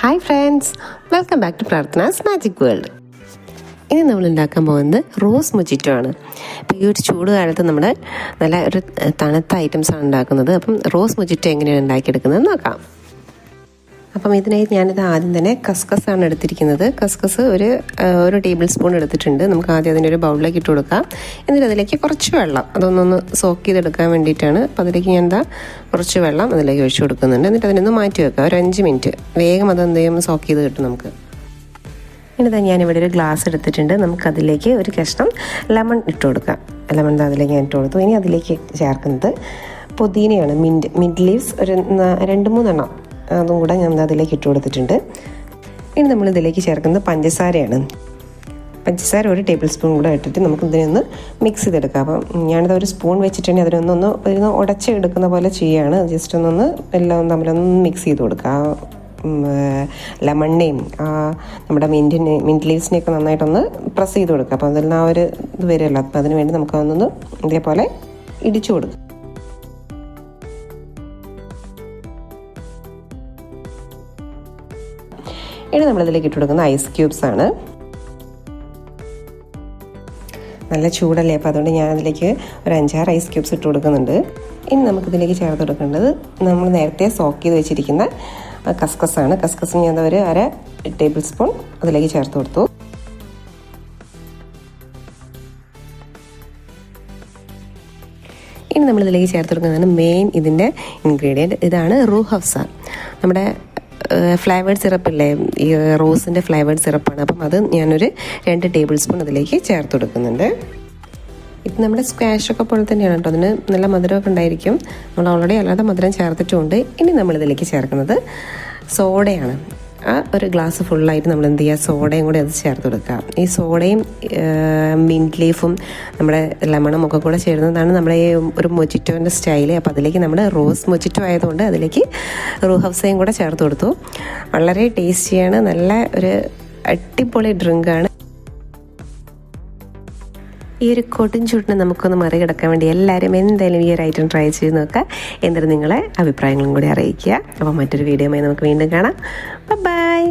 Hi friends, welcome back to Prarthana's magic world. ഇനി നമ്മൾ ഉണ്ടാക്കാൻ പോകുന്നത് റോസ് മൊജിറ്റോ ആണ്. ഇപ്പോൾ ഈ ഒരു ചൂട് കാലത്ത് നമ്മൾ നല്ല ഒരു തണുത്ത ഐറ്റംസാണ് ഉണ്ടാക്കുന്നത്. അപ്പം റോസ് മൊജിറ്റോ എങ്ങനെയാണ് ഉണ്ടാക്കിയെടുക്കുന്നത് നോക്കാം. അപ്പം ഇതിനായി ഞാനിത് ആദ്യം തന്നെ കസ്കസാണ് എടുത്തിരിക്കുന്നത്. കസ്കസ് ഒരു ടേബിൾ സ്പൂൺ എടുത്തിട്ടുണ്ട്. നമുക്ക് ആദ്യം അതിൻ്റെ ഒരു ബൗളിലേക്ക് ഇട്ട് കൊടുക്കാം. എന്നിട്ട് അതിലേക്ക് കുറച്ച് വെള്ളം അതൊന്നൊന്ന് സോക്ക് ചെയ്തെടുക്കാൻ വേണ്ടിയിട്ടാണ്. അപ്പോൾ അതിലേക്ക് ഞാൻ കുറച്ച് വെള്ളം അതിലേക്ക് ഒഴിച്ചു കൊടുക്കുന്നുണ്ട്. എന്നിട്ട് അതിനൊന്ന് മാറ്റി വെക്കാം ഒരു 5 മിനിറ്റ്. വേഗം അതെന്ത് ചെയ്യും, സോക്ക് ചെയ്ത് കിട്ടും നമുക്ക്. ഇനി ഞാനിവിടെ ഒരു ഗ്ലാസ് എടുത്തിട്ടുണ്ട്. നമുക്കതിലേക്ക് ഒരു കഷ്ണം ലെമൺ ഇട്ട് കൊടുക്കാം. ലെമൺ അതിലേക്ക് ഞാൻ ഇട്ട് കൊടുത്തു. ഇനി അതിലേക്ക് ചേർക്കുന്നത് പുതിനയാണ്. മിൻറ്റ് ലീവ്സ് ഒരു 2-3 എണ്ണം അതും കൂടെ ഞാൻ അതിലേക്ക് ഇട്ട് കൊടുത്തിട്ടുണ്ട്. ഇനി നമ്മൾ ഇതിലേക്ക് ചേർക്കുന്നത് പഞ്ചസാരയാണ്. പഞ്ചസാര ഒരു ടേബിൾ സ്പൂൺ കൂടെ ഇട്ടിട്ട് നമുക്ക് ഇതിനൊന്ന് മിക്സ് ചെയ്തെടുക്കാം. അപ്പം ഞാനിത് ഒരു സ്പൂൺ വെച്ചിട്ടുണ്ടെങ്കിൽ അതിനൊന്ന് ഉടച്ചെടുക്കുന്ന പോലെ ചെയ്യുകയാണ്. ജസ്റ്റ് ഒന്നൊന്ന് എല്ലാം തമ്മിലൊന്ന് മിക്സ് ചെയ്ത് കൊടുക്കുക. ലെമണിനെയും നമ്മുടെ മിൻറ്റ് ലീവ്സിനെയൊക്കെ നന്നായിട്ടൊന്ന് പ്രസ് ചെയ്ത് കൊടുക്കുക. അപ്പോൾ അതിൽ ആ ഒരു ഇത് വരുമല്ലോ. അപ്പോൾ അതിന് വേണ്ടി നമുക്കതൊന്ന് ഇതേപോലെ ഇടിച്ചു കൊടുക്കുക. ഇനി നമ്മളിതിലേക്ക് ഇട്ട് കൊടുക്കുന്ന ഐസ് ക്യൂബ്സ് ആണ്. നല്ല ചൂടല്ലേ, അപ്പോൾ അതുകൊണ്ട് ഞാനതിലേക്ക് ഒരു 5-6 ഐസ് ക്യൂബ്സ് ഇട്ട് കൊടുക്കുന്നുണ്ട്. ഇനി നമുക്കിതിലേക്ക് ചേർത്ത് കൊടുക്കേണ്ടത് നമ്മൾ നേരത്തെ സോക്ക് ചെയ്ത് വെച്ചിരിക്കുന്ന കസ്കസാണ്. കസ്കസ് ഞാൻ ഒരു 1/2 ടേബിൾ സ്പൂൺ അതിലേക്ക് ചേർത്ത് കൊടുത്തു. ഇനി നമ്മളിതിലേക്ക് ചേർത്ത് കൊടുക്കുന്നതാണ് മെയിൻ ഇതിൻ്റെ ഇൻഗ്രീഡിയൻറ്റ്. ഇതാണ് റൂഹ് അഫ്സ. നമ്മുടെ ഫ്ലേവേർഡ് സിറപ്പില്ലേ, ഈ റോസിൻ്റെ ഫ്ലേവേർഡ് സിറപ്പാണ്. അപ്പം അത് ഞാനൊരു 2 ടേബിൾ സ്പൂൺ അതിലേക്ക് ചേർത്ത് കൊടുക്കുന്നുണ്ട്. ഇത് നമ്മുടെ സ്ക്വാഷൊക്കെ പോലെ തന്നെയാണ് കേട്ടോ. അതിന് നല്ല മധുരമൊക്കെ ഉണ്ടായിരിക്കും. നമ്മൾ ഓൾറെഡി അല്ലാതെ മധുരം ചേർത്തിട്ടുമുണ്ട്. ഇനി നമ്മളിതിലേക്ക് ചേർക്കുന്നത് സോഡയാണ്. ആ ഒരു ഗ്ലാസ് ഫുള്ളായിട്ട് നമ്മൾ എന്ത് ചെയ്യുക, സോഡയും കൂടി അത് ചേർത്ത് കൊടുക്കുക. ഈ സോഡയും മിൻറ്റ് ലീഫും നമ്മുടെ ലെമണും ഒക്കെ കൂടെ ചേരുന്നതാണ് നമ്മുടെ ഈ ഒരു മൊജിറ്റോൻ്റെ സ്റ്റൈല്. അപ്പോൾ അതിലേക്ക് നമ്മൾ റോസ് മൊജിറ്റോ ആയതുകൊണ്ട് അതിലേക്ക് റൂഹ് അഫ്സയും കൂടെ ചേർത്ത് കൊടുത്തു. വളരെ ടേസ്റ്റിയാണ്. നല്ല ഒരു അടിപൊളി ഡ്രിങ്കാണ്. ഈ ഒരു കൊടും ചൂടിനെ നമുക്കൊന്ന് മറികടക്കാൻ വേണ്ടി എല്ലാവരും എന്തായാലും ഈ ഒരു ഐറ്റം ട്രൈ ചെയ്ത് നോക്കുക. എന്നിട്ട് നിങ്ങളെ അഭിപ്രായങ്ങളും കൂടി അറിയിക്കുക. അപ്പോൾ മറ്റൊരു വീഡിയോയുമായി നമുക്ക് വീണ്ടും കാണാം. ബൈ.